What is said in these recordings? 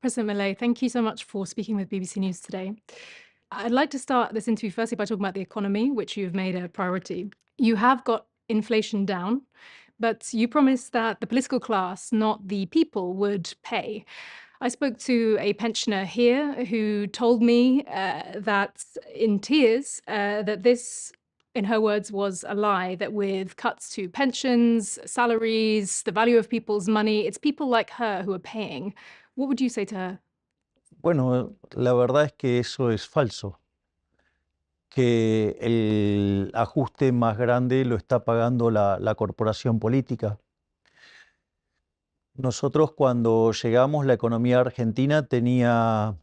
President Millet, thank you so much for speaking with BBC News today. I'd like to start this interview firstly by talking about the economy, which you've made a priority. You have got inflation down, but you promised that the political class, not the people, would pay. I spoke to a pensioner here who told me that in tears that this, in her words, was a lie, that with cuts to pensions, salaries, the value of people's money, it's people like her who are paying. What would you say to her? Bueno, la verdad es que eso es falso, que el ajuste más grande lo está pagando la corporación política. Nosotros cuando llegamos, la economía argentina tenía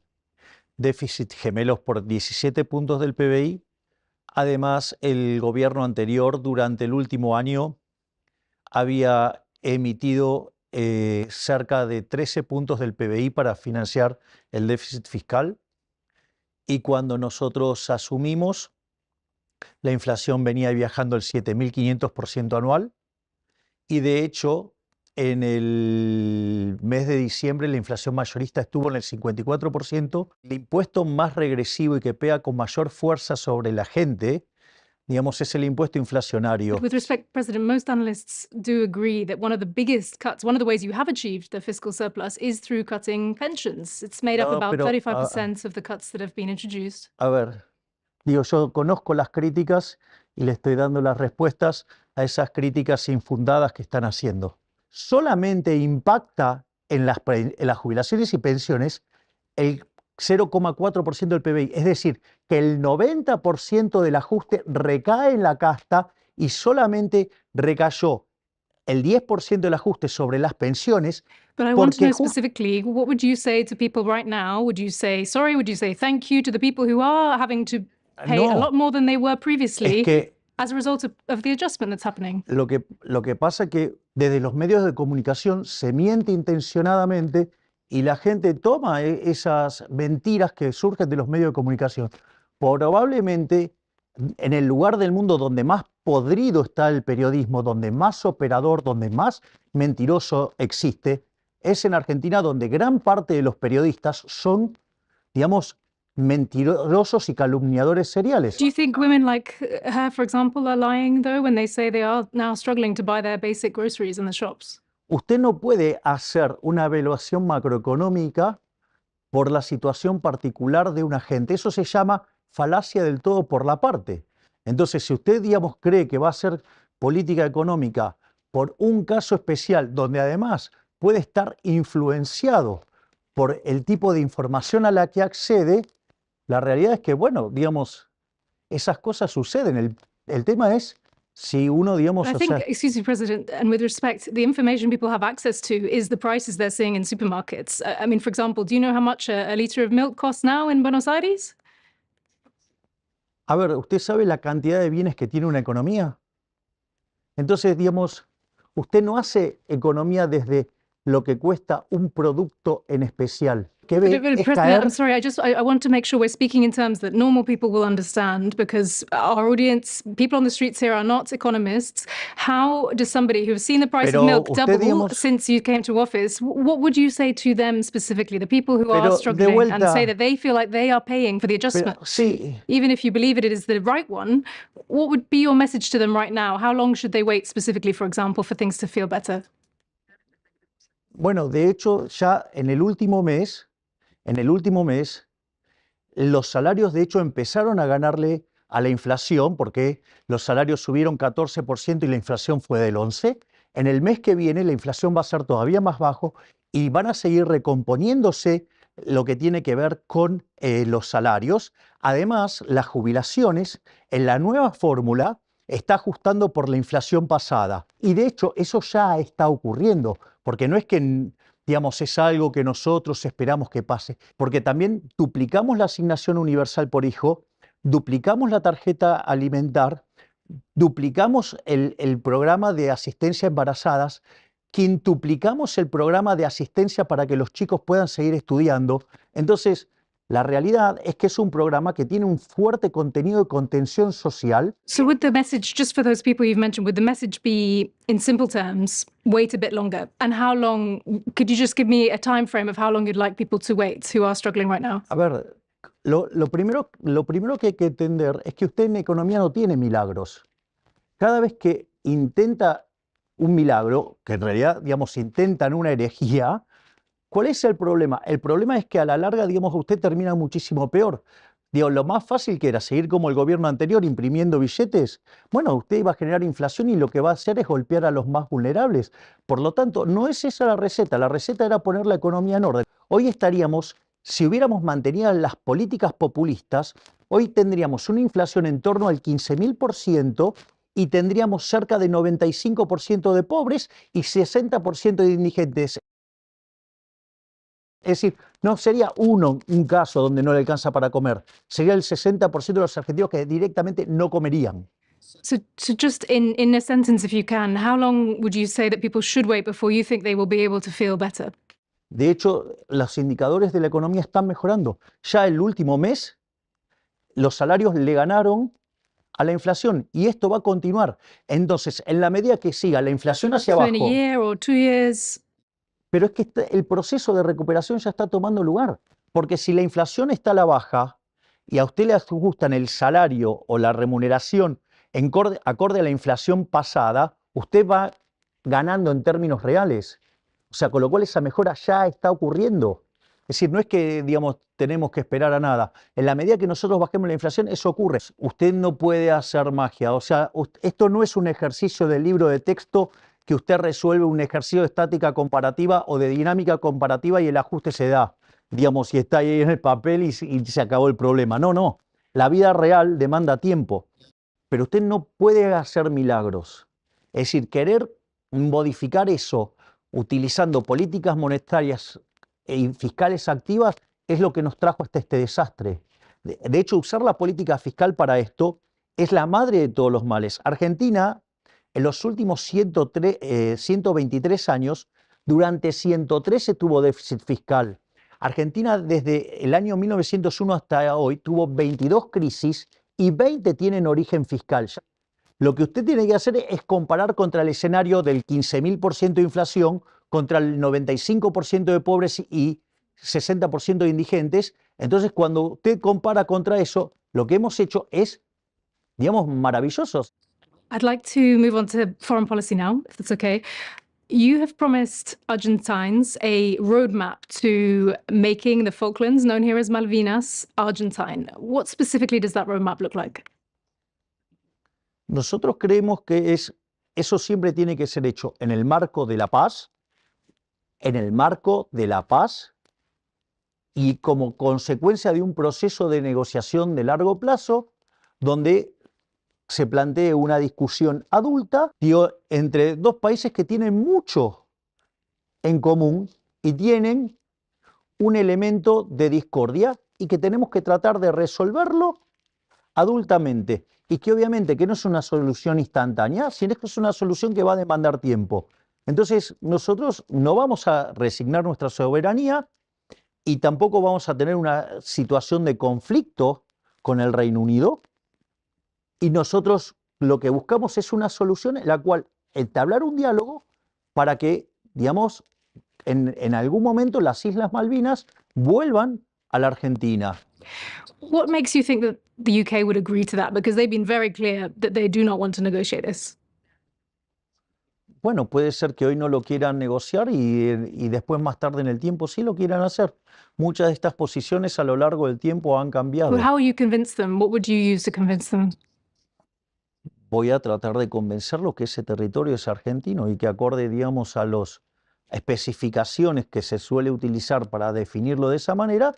déficit gemelos por 17 puntos del PBI. Además, el gobierno anterior, durante el último año, había emitido cerca de 13 puntos del PBI para financiar el déficit fiscal. Y cuando nosotros asumimos, la inflación venía viajando al 7.500% anual. Y de hecho, en el mes de diciembre la inflación mayorista estuvo en el 54%. El impuesto más regresivo y que pega con mayor fuerza sobre la gente, digamos, es el impuesto inflacionario. But with respect, President, most analysts do agree that one of the biggest cuts, one of the ways you have achieved the fiscal surplus is through cutting pensions. It's made up No, about pero, 35% of the cuts that have been introduced. A ver, digo, yo conozco las críticas y le estoy dando las respuestas a esas críticas infundadas que están haciendo. Solamente impacta en las jubilaciones y pensiones el 0,4% del PBI. Es decir, que el 90% del ajuste recae en la casta y solamente recayó el 10% del ajuste sobre las pensiones. But I want to know specifically, what would you say to people right now? Would you say sorry? Would you say thank you to the people who are having to pay a lot more than they were previously as a result of the adjustment that's happening? Lo que pasa es que desde los medios de comunicación se miente intencionadamente y la gente toma esas mentiras que surgen de los medios de comunicación. Probablemente en el lugar del mundo donde más podrido está el periodismo, donde más operador, donde más mentiroso existe, es en Argentina, donde gran parte de los periodistas son, digamos, mentirosos y calumniadores seriales. Do you think women like her, for example, are lying, though, when they say they are now struggling to buy their basic groceries in the shops? Usted no puede hacer una evaluación macroeconómica por la situación particular de una gente. Eso se llama falacia del todo por la parte. Entonces, si usted, digamos, cree que va a hacer política económica por un caso especial, donde además puede estar influenciado por el tipo de información a la que accede, la realidad es que, bueno, digamos, esas cosas suceden. El tema es si uno, digamos... I think, excuse me, President, and with respect, the information people have access to is the prices they're seeing in supermarkets. I mean, for example, do you know how much a liter of milk costs now in Buenos Aires? A ver, ¿usted sabe la cantidad de bienes que tiene una economía? Entonces, digamos, usted no hace economía desde lo que cuesta un producto en especial. President, I'm sorry, I want to make sure we're speaking in terms that normal people will understand, because our audience, people on the streets here are not economists. How does somebody who has seen the price of milk double since you came to office, what would you say to them specifically, the people who are struggling and say that they feel like they are paying for the adjustment? Even if you believe it is the right one, what would be your message to them right now? How long should they wait specifically, for example, for things to feel better? Bueno, de hecho, ya en el último mes, los salarios de hecho empezaron a ganarle a la inflación, porque los salarios subieron 14% y la inflación fue del 11%. En el mes que viene la inflación va a ser todavía más bajo y van a seguir recomponiéndose lo que tiene que ver con los salarios. Además, las jubilaciones en la nueva fórmula está ajustando por la inflación pasada. Y de hecho eso ya está ocurriendo, porque no es que, digamos, es algo que nosotros esperamos que pase, porque también duplicamos la asignación universal por hijo, duplicamos la tarjeta alimentar, duplicamos el programa de asistencia a embarazadas, quintuplicamos el programa de asistencia para que los chicos puedan seguir estudiando. Entonces, La realidad es que es un programa que tiene un fuerte contenido de contención social. So would the message, just for those people you've mentioned, would the message be, in simple terms, wait a bit longer? And how long, could you just give me a time frame of how long you'd like people to wait who are struggling right now? A ver, lo primero que hay que entender es que usted en economía no tiene milagros. Cada vez que intenta un milagro, que en realidad, digamos, intentan una herejía, ¿cuál es el problema? El problema es que a la larga, digamos, usted termina muchísimo peor. Digo, lo más fácil que era seguir como el gobierno anterior imprimiendo billetes, bueno, usted iba a generar inflación y lo que va a hacer es golpear a los más vulnerables. Por lo tanto, no es esa la receta era poner la economía en orden. Hoy estaríamos, si hubiéramos mantenido las políticas populistas, hoy tendríamos una inflación en torno al 15.000% y tendríamos cerca de 95% de pobres y 60% de indigentes. Es decir, no sería un caso donde no le alcanza para comer, sería el 60% de los argentinos que directamente no comerían. So just in a sentence, if you can, how long would you say that people should wait before you think they will be able to feel better? De hecho, los indicadores de la economía están mejorando. Ya el último mes, los salarios le ganaron a la inflación y esto va a continuar. Entonces, en la medida que siga la inflación hacia So in a abajo, year or 2 years? pero es que el proceso de recuperación ya está tomando lugar, porque si la inflación está a la baja y a usted le ajustan el salario o la remuneración acorde a la inflación pasada, usted va ganando en términos reales. O sea, con lo cual esa mejora ya está ocurriendo. Es decir, no es que, digamos, tenemos que esperar a nada. En la medida que nosotros bajemos la inflación, eso ocurre. Usted no puede hacer magia. O sea, esto no es un ejercicio del libro de texto que usted resuelve un ejercicio de estática comparativa o de dinámica comparativa y el ajuste se da, digamos, y está ahí en el papel y se acabó el problema. No, no. La vida real demanda tiempo, pero usted no puede hacer milagros. Es decir, querer modificar eso utilizando políticas monetarias y fiscales activas es lo que nos trajo hasta este desastre. De hecho, usar la política fiscal para esto es la madre de todos los males. Argentina, en los últimos 123 años, durante 113 tuvo déficit fiscal. Argentina, desde el año 1901 hasta hoy, tuvo 22 crisis y 20 tienen origen fiscal. Lo que usted tiene que hacer es comparar contra el escenario del 15.000% de inflación, contra el 95% de pobres y 60% de indigentes. Entonces, cuando usted compara contra eso, lo que hemos hecho es, digamos, maravilloso. I'd like to move on to foreign policy now, if that's okay. You have promised Argentines a roadmap to making the Falklands, known here as Malvinas, Argentine. What specifically does that roadmap look like? Nosotros creemos que eso siempre tiene que ser hecho en el marco de la paz, y como consecuencia de un proceso de negociación de largo plazo, donde se plantee una discusión adulta, entre dos países que tienen mucho en común y tienen un elemento de discordia y que tenemos que tratar de resolverlo adultamente. Y que obviamente que no es una solución instantánea, sino que es una solución que va a demandar tiempo. Entonces, nosotros no vamos a resignar nuestra soberanía y tampoco vamos a tener una situación de conflicto con el Reino Unido. Y nosotros lo que buscamos es una solución en la cual entablar un diálogo para que, digamos, en algún momento las Islas Malvinas vuelvan a la Argentina. What makes you think that the UK would agree to that? Because they've been very clear that they do not want to negotiate this. Bueno, puede ser que hoy no lo quieran negociar y después más tarde en el tiempo sí lo quieran hacer. Muchas de estas posiciones a lo largo del tiempo han cambiado. But how will you convince them? What would you use to convince them? Voy a tratar de convencerlos que ese territorio es argentino y que acorde, digamos, a las especificaciones que se suele utilizar para definirlo de esa manera,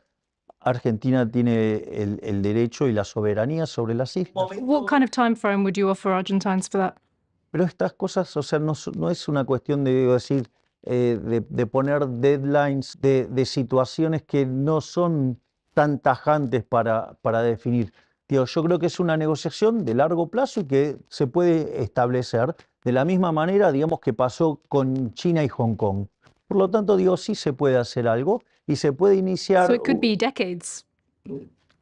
Argentina tiene el derecho y la soberanía sobre las islas. What kind of time frame would you offer Argentines for that? Pero estas cosas, o sea, no es una cuestión de decir, de poner deadlines de situaciones que no son tan tajantes para definir. Yo creo que es una negociación de largo plazo y que se puede establecer de la misma manera, digamos, que pasó con China y Hong Kong. Por lo tanto, sí se puede hacer algo y se puede iniciar. So it could be decades.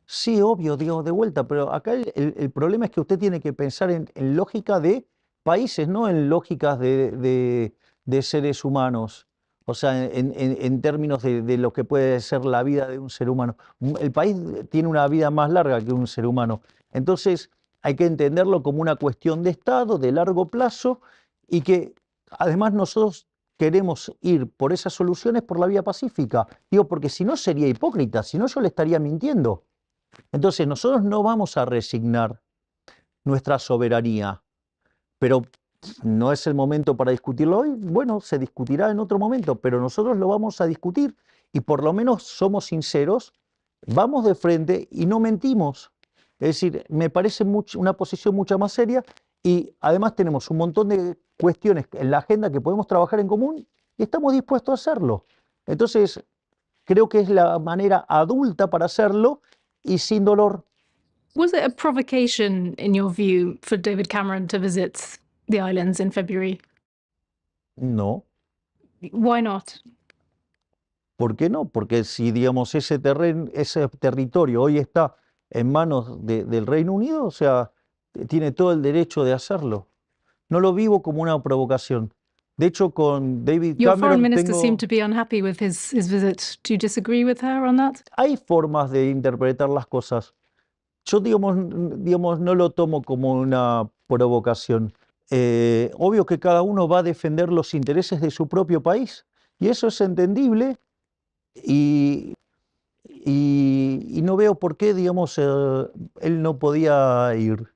Sí, obvio, digo, de vuelta, pero acá el problema es que usted tiene que pensar en lógica de países, no en lógicas de seres humanos. O sea, en términos de lo que puede ser la vida de un ser humano. El país tiene una vida más larga que un ser humano. Entonces, hay que entenderlo como una cuestión de Estado, de largo plazo, y que además nosotros queremos ir por esas soluciones por la vía pacífica. Digo, porque si no sería hipócrita, si no yo le estaría mintiendo. Entonces, nosotros no vamos a resignar nuestra soberanía, pero no es el momento para discutirlo hoy. Bueno, se discutirá en otro momento, pero nosotros lo vamos a discutir y por lo menos somos sinceros, vamos de frente y no mentimos. Es decir, me parece una posición mucho más seria y además tenemos un montón de cuestiones en la agenda que podemos trabajar en común y estamos dispuestos a hacerlo. Entonces, creo que es la manera adulta para hacerlo y sin dolor. Was it a provocation, in your view, for David Cameron to visit the islands in February? No. Why not? ¿Por qué no? Porque si, digamos, ese territorio hoy está en manos del Reino Unido, o sea, tiene todo el derecho de hacerlo. No lo vivo como una provocación. De hecho, con David Your foreign Cameron minister seemed to tengo... be unhappy with his visit. Do you disagree with her on that? Hay formas de interpretar las cosas. Yo, digamos, no lo tomo como una provocación. Obvio que cada uno va a defender los intereses de su propio país y eso es entendible y, y no veo por qué, digamos, él no podía ir.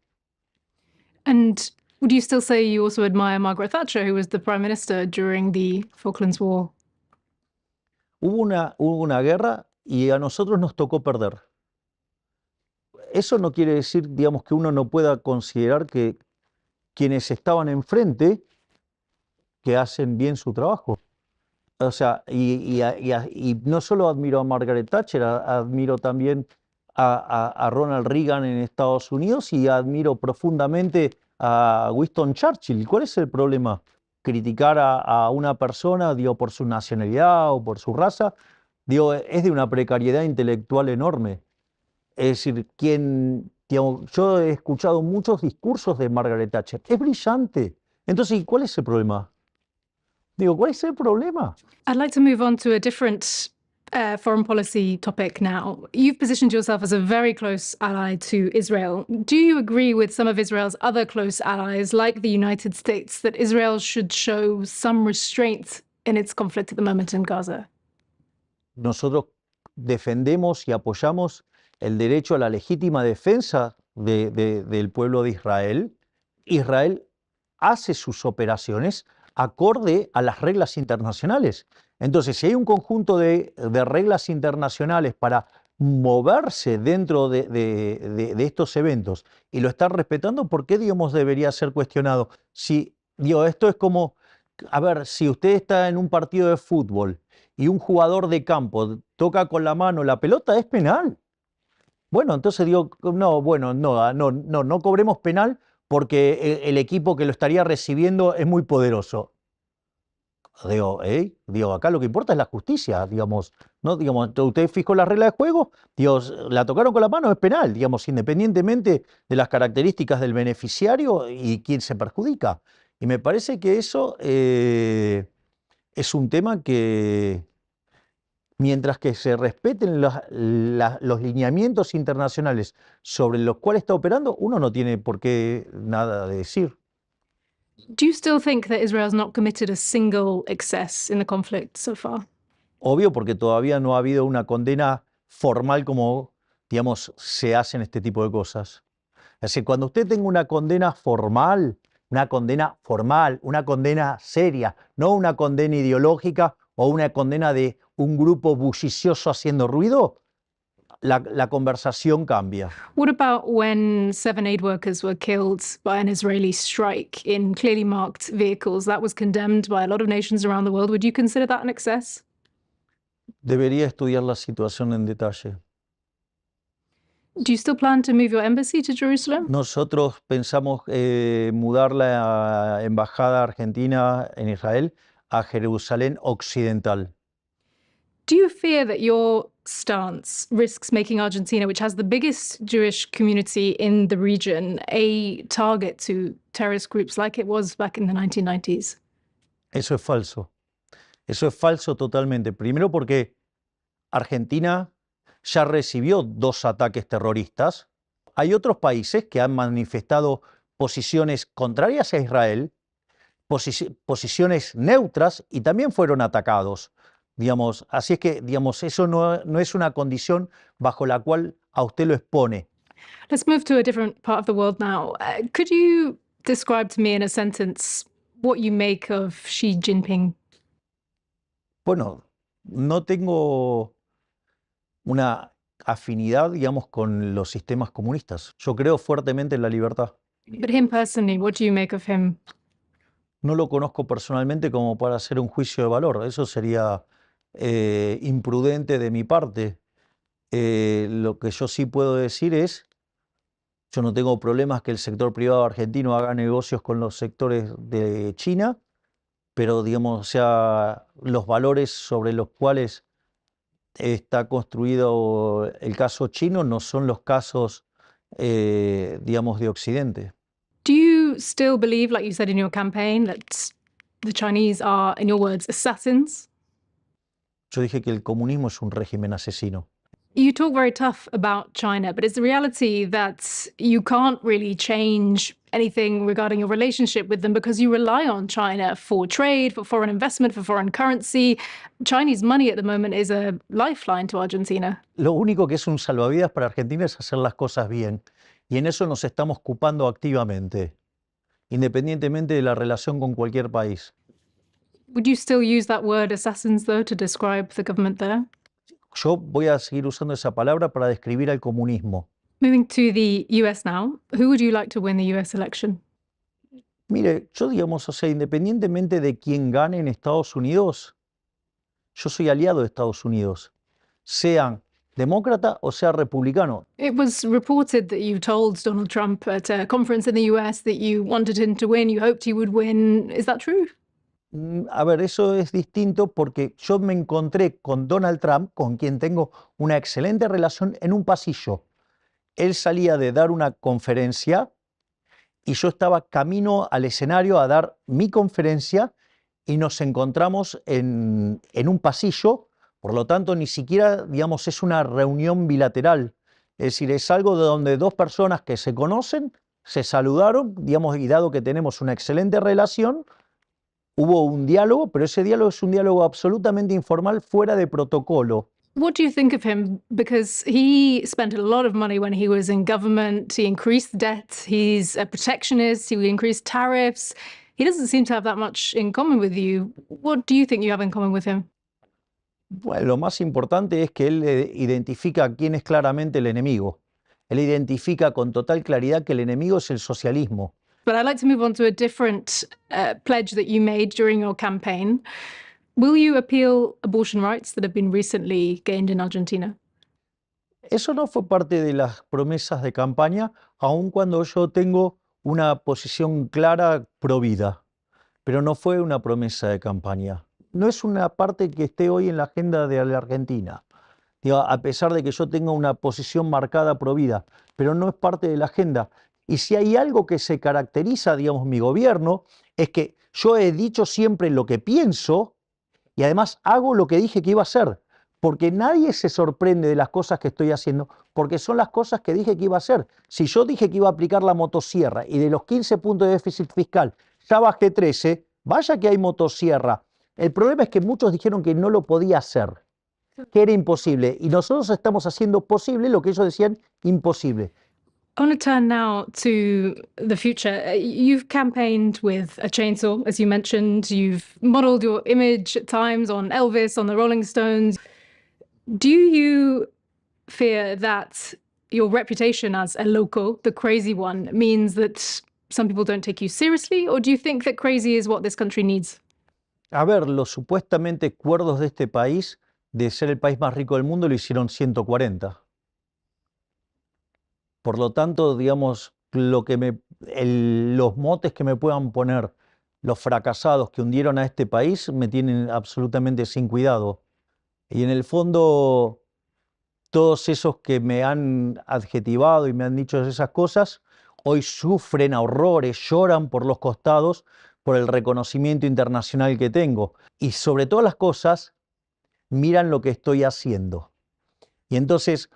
And would you still say you also admire Margaret Thatcher, who was the prime minister during the Falklands War? Hubo una guerra y a nosotros nos tocó perder. Eso no quiere decir, digamos, que uno no pueda considerar que quienes estaban enfrente que hacen bien su trabajo. O sea, y no solo admiro a Margaret Thatcher, admiro también a Ronald Reagan en Estados Unidos y admiro profundamente a Winston Churchill. ¿Cuál es el problema? Criticar a una persona, digo, por su nacionalidad o por su raza, digo, es de una precariedad intelectual enorme. Es decir, digamos, yo he escuchado muchos discursos de Margaret Thatcher. Es brillante. Entonces, ¿y cuál es el problema? Digo, ¿cuál es el problema? I'd like to move on to a different foreign policy topic now. You've positioned yourself as a very close ally to Israel. Do you agree with some of Israel's other close allies, like the United States, that Israel should show some restraint in its conflict at the moment in Gaza? Nosotros defendemos y apoyamos el derecho a la legítima defensa del pueblo de Israel. Israel hace sus operaciones acorde a las reglas internacionales. Entonces, si hay un conjunto de reglas internacionales para moverse dentro de estos eventos y lo están respetando, ¿por qué, digamos, debería ser cuestionado? Si, digo, esto es como, a ver, si usted está en un partido de fútbol y un jugador de campo toca con la mano la pelota, es penal. Bueno, entonces digo, no, bueno, no cobremos penal porque el equipo que lo estaría recibiendo es muy poderoso. Digo, acá lo que importa es la justicia, digamos, ¿no? Digamos, usted fijó la regla de juego, Dios, la tocaron con la mano, es penal, digamos, independientemente de las características del beneficiario y quién se perjudica. Y me parece que eso es un tema que, mientras que se respeten los lineamientos internacionales sobre los cuales está operando, uno no tiene por qué nada de decir. Do you still think that Israel's not committed a single excess in the conflict so far? Obvio, porque todavía no ha habido una condena formal como, digamos, se hacen este tipo de cosas. Es decir, cuando usted tenga una condena formal, una condena seria, no una condena ideológica o una condena de un grupo bullicioso haciendo ruido, la conversación cambia. What about when 7 aid workers were killed by an Israeli strike in clearly marked vehicles? That was condemned by a lot of nations around the world. Would you consider that an excess? Debería estudiar la situación en detalle. Do you still plan to move your embassy to Jerusalem? Nosotros pensamos mudar la embajada argentina en Israel a Jerusalén Occidental. Do you fear that your stance risks making Argentina, which has the biggest Jewish community in the region, a target to terrorist groups like it was back in the 1990s? Eso es falso. Eso es falso totalmente. Primero porque Argentina ya recibió 2 ataques terroristas. Hay otros países que han manifestado posiciones contrarias a Israel, posiciones neutras y también fueron atacados. Digamos, así es que, digamos, eso no es una condición bajo la cual a usted lo expone. Let's move to a different part of the world now. Could you describe to me in a sentence what you make of Xi Jinping? Bueno, no tengo una afinidad, digamos, con los sistemas comunistas. Yo creo fuertemente en la libertad. But him personally, what do you make of him? No lo conozco personalmente como para hacer un juicio de valor. Eso sería imprudente de mi parte. Lo que yo sí puedo decir es, yo no tengo problemas que el sector privado argentino haga negocios con los sectores de China, pero digamos, o sea, los valores sobre los cuales está construido el caso chino no son los casos, digamos, de Occidente. Do you still believe, like you said in your campaign, that the Chinese are, in your words, assassins? Yo dije que el comunismo es un régimen asesino. You talk very tough about China, but it's the reality that you can't really change anything regarding your relationship with them because you rely on China for trade, for foreign investment, for foreign currency. Chinese money at the moment is a lifeline to Argentina. Lo único que es un salvavidas para Argentina es hacer las cosas bien. Y en eso nos estamos ocupando activamente, independientemente de la relación con cualquier país. Would you still use that word assassins, though, to describe the government there? Yo voy a seguir usando esa palabra para describir al comunismo. Moving to the US now, who would you like to win the US election? Mire, yo digamos, o sea, independientemente de quién gane en Estados Unidos, yo soy aliado de Estados Unidos, sean demócrata o sea republicano. It was reported that you told Donald Trump at a conference in the US that you wanted him to win, you hoped he would win. Is that true? A ver, eso es distinto porque yo me encontré con Donald Trump, con quien tengo una excelente relación, en un pasillo. Él salía de dar una conferencia y yo estaba camino al escenario a dar mi conferencia y nos encontramos en un pasillo, por lo tanto ni siquiera, digamos, es una reunión bilateral. Es decir, es algo de donde 2 personas que se conocen se saludaron, digamos, y dado que tenemos una excelente relación, hubo un diálogo, pero ese diálogo es un diálogo absolutamente informal, fuera de protocolo. What do you think of him? Because he spent a lot of money when he was in government. He increased debt. He's a protectionist. He increased tariffs. He doesn't seem to have that much in common with you. What do you think you have in common with him? Bueno, lo más importante es que él identifica a quién es claramente el enemigo. Él identifica con total claridad que el enemigo es el socialismo. But I'd like to move on to a different pledge that you made during your campaign. Will you appeal abortion rights that have been recently gained in Argentina? Eso no fue parte de las promesas de campaña, aun cuando yo tengo una posición clara pro vida, pero no fue una promesa de campaña. No es una parte que esté hoy en la agenda de la Argentina, digo, a pesar de que yo tenga una posición marcada pro vida, pero no es parte de la agenda. Y si hay algo que se caracteriza, digamos, mi gobierno, es que yo he dicho siempre lo que pienso y además hago lo que dije que iba a hacer, porque nadie se sorprende de las cosas que estoy haciendo, porque son las cosas que dije que iba a hacer. Si yo dije que iba a aplicar la motosierra y de los 15 puntos de déficit fiscal ya bajé 13, vaya que hay motosierra. El problema es que muchos dijeron que no lo podía hacer, que era imposible, y nosotros estamos haciendo posible lo que ellos decían imposible. I want to turn now to the future. You've campaigned with a chainsaw, as you mentioned. You've modeled your image at times on Elvis, on the Rolling Stones. Do you fear that your reputation as a local, the crazy one, means that some people don't take you seriously? Or do you think that crazy is what this country needs? A ver, los supuestamente cuerdos de este país, de ser el país más rico del mundo, lo hicieron 140. Por lo tanto, digamos, los motes que me puedan poner los fracasados que hundieron a este país me tienen absolutamente sin cuidado. Y en el fondo, todos esos que me han adjetivado y me han dicho esas cosas, hoy sufren a horrores, lloran por los costados por el reconocimiento internacional que tengo. Y sobre todas las cosas, miran lo que estoy haciendo. Y entonces,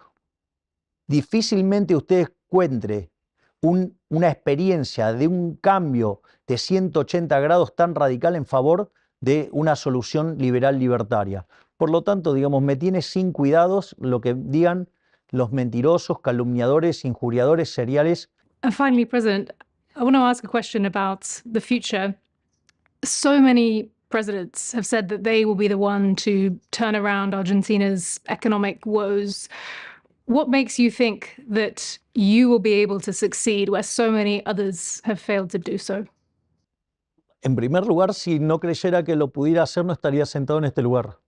difícilmente usted encuentre una experiencia de un cambio de 180 grados tan radical en favor de una solución liberal libertaria. Por lo tanto, digamos, me tiene sin cuidados lo que digan los mentirosos, calumniadores, injuriadores seriales. And finally, President, I want to ask a question about the future. So many presidents have said that they will be the one to turn around Argentina's economic woes. What makes you think that you will be able to succeed where so many others have failed to do so? En primer lugar, si no creyera que lo pudiera hacer, no estaría sentado en este lugar.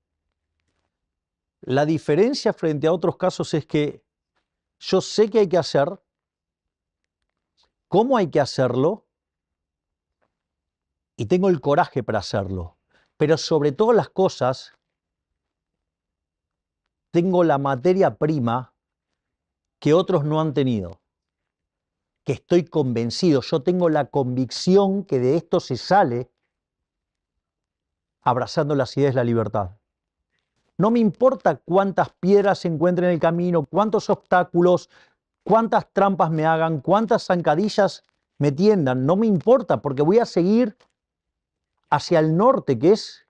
La diferencia frente a otros casos es que yo sé qué hay que hacer, cómo hay que hacerlo, y tengo el coraje para hacerlo. Pero sobre todas las cosas, tengo la materia prima que otros no han tenido, que estoy convencido, yo tengo la convicción que de esto se sale abrazando las ideas de la libertad. No me importa cuántas piedras se encuentren en el camino, cuántos obstáculos, cuántas trampas me hagan, cuántas zancadillas me tiendan, no me importa porque voy a seguir hacia el norte, que es,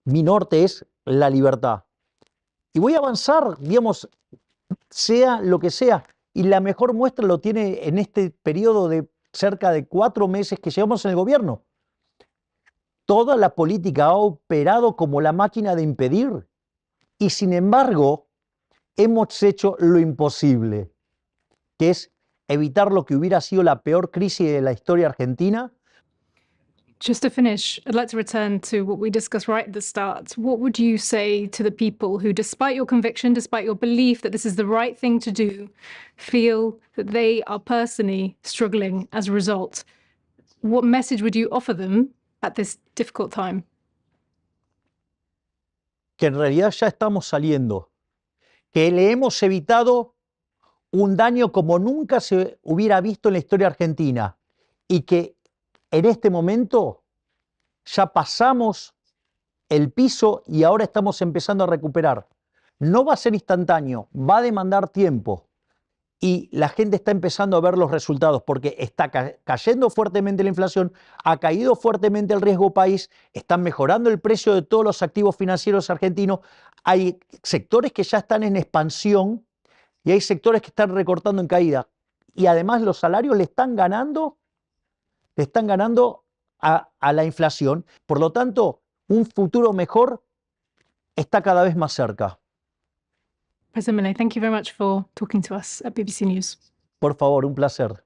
mi norte es la libertad. Y voy a avanzar, digamos, sea lo que sea. Y la mejor muestra lo tiene en este periodo de cerca de 4 meses que llevamos en el gobierno. Toda la política ha operado como la máquina de impedir. Y sin embargo, hemos hecho lo imposible, que es evitar lo que hubiera sido la peor crisis de la historia argentina. Just to finish, I'd like to return to what we discussed right at the start. What would you say to the people who, despite your conviction, despite your belief that this is the right thing to do, feel that they are personally struggling as a result? What message would you offer them at this difficult time? Que en realidad ya estamos saliendo, que le hemos evitado un daño como nunca se hubiera visto en la historia argentina y que en este momento ya pasamos el piso y ahora estamos empezando a recuperar. No va a ser instantáneo, va a demandar tiempo y la gente está empezando a ver los resultados porque está cayendo fuertemente la inflación, ha caído fuertemente el riesgo país, están mejorando el precio de todos los activos financieros argentinos, hay sectores que ya están en expansión y hay sectores que están recortando en caída. Y además los salarios le están ganando a la inflación. Por lo tanto, un futuro mejor está cada vez más cerca. President Milei, thank you very much for talking to us at BBC News. Por favor, un placer.